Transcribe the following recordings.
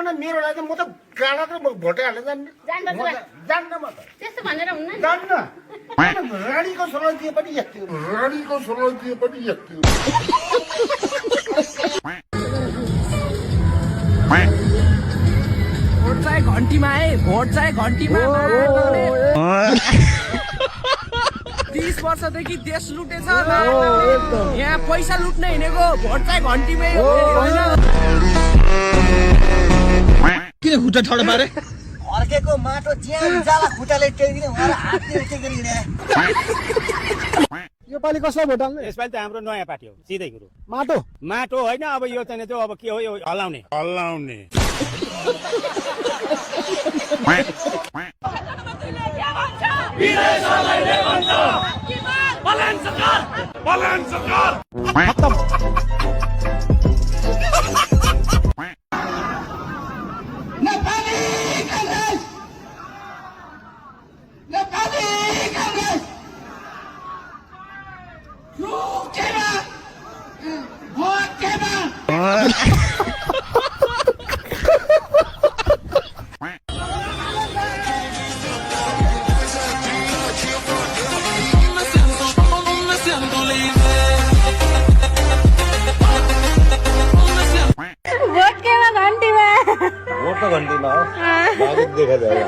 न मेरो लागि म त गाडा त म भोटे हाल्न जान्ने जान्न म त त्यस्तो भनेर हुन्न नि जान्न रानीको सोलो दिए पनि यति रानीको सोलो दिए पनि यति भोट चाहिँ घन्टीमा है भोट चाहिँ घन्टीमा 30 वर्षदेखि देश लुटेछ यहाँ पैसा लुट्न हिँडेको भोट चाहिँ घन्टीमै हो किन खुट्टा ठडो पारे अर्केको माटो ज्यान जाला खुट्टाले टेकिने उहाँलाई हातले टेकेर हिँडे यो पालि कसलाई भोट हाल्ने यसपालि त हाम्रो नयाँ पार्टी हो सिधै कुरो माटो माटो होइन अब यो चाहिँ त्यो अब के हो यो हल्लाउने वोट तो घंटीमा हो भागत देखा जाएगा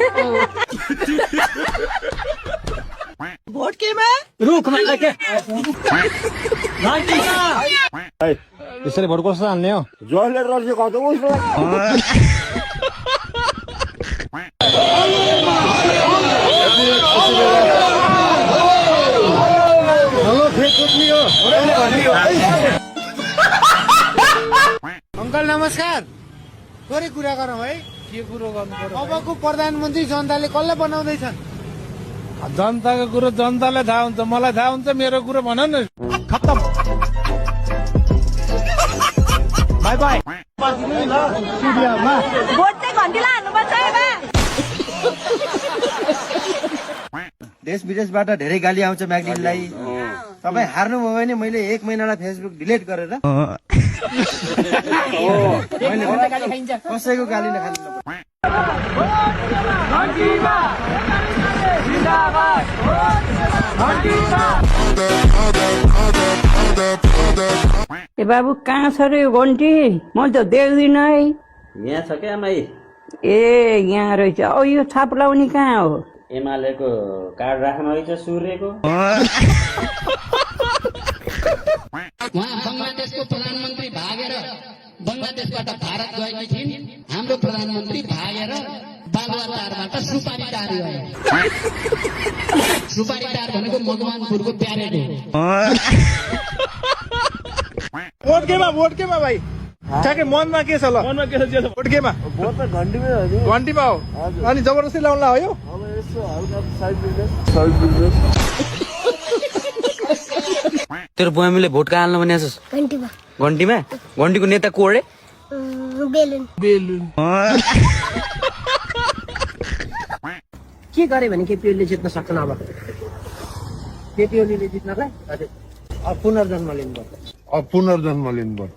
भोट केमा रुखमा के त्यसरी भोट कसो हाल्ने हो जसले रल्छ कतो उसले अंकल नमस्कार थोरै कुरा गरौँ है के कुरो गर्नु पर्यो अबको प्रधानमन्त्री जनताले कसलाई बनाउँदैछन् जनताको कुरो जनतालाई थाहा हुन्छ मलाई थाहा हुन्छ मेरो कुरो भन न खत्तम बाई बाई भोट चाहिँ घन्टीलाई हाल्नुपर्छ देश विदेशबाट धेरै गाली आउँछ म्याग्लिनलाई तपाईँ हार्नुभयो भने मैले 1 महिनालाई फेसबुक डिलिट गरेर कसैको गाली नखानु ए बाबु कहाँ छ रे यो घन्टी म त देख्दिनँ है यहाँ छ क्या आमाई ए यहाँ रहेछ औ यो छाप लाउने कहाँ हो एमालेको कार्ड राख्न रहेछ सूर्यको उहाँ बङ्गलादेशको प्रधानमन्त्री भागेर बङ्गलादेशबाट भारत गएकी थिइन् हाम्रो प्रधानमन्त्री भागेर बालुवाटारबाट सुपारीटार गए सुपारीटार भनेको मकवानपुरको प्यारेको भोट केमा भाइ ठ्याक्कै मनमा के छ ल भोट केमा भोट त घन्टीमै हो नि घन्टीमा हो अनि जबरजस्ती लाउनला हो यो अब यसो हल्का साइड बिजनेस तेरो बुवामीले भोट कहाँ हाल्न भनेको छस् घन्टीमा घन्टीमा घन्टीको नेता को रे बेलुन के गरे भने केपीओलीले जित्न सक्छन् अब केपीओलीले जित्नलाई हजुर पुनर्जन्म लिनुपर्छ पुनर्जन्म लिनुपर्छ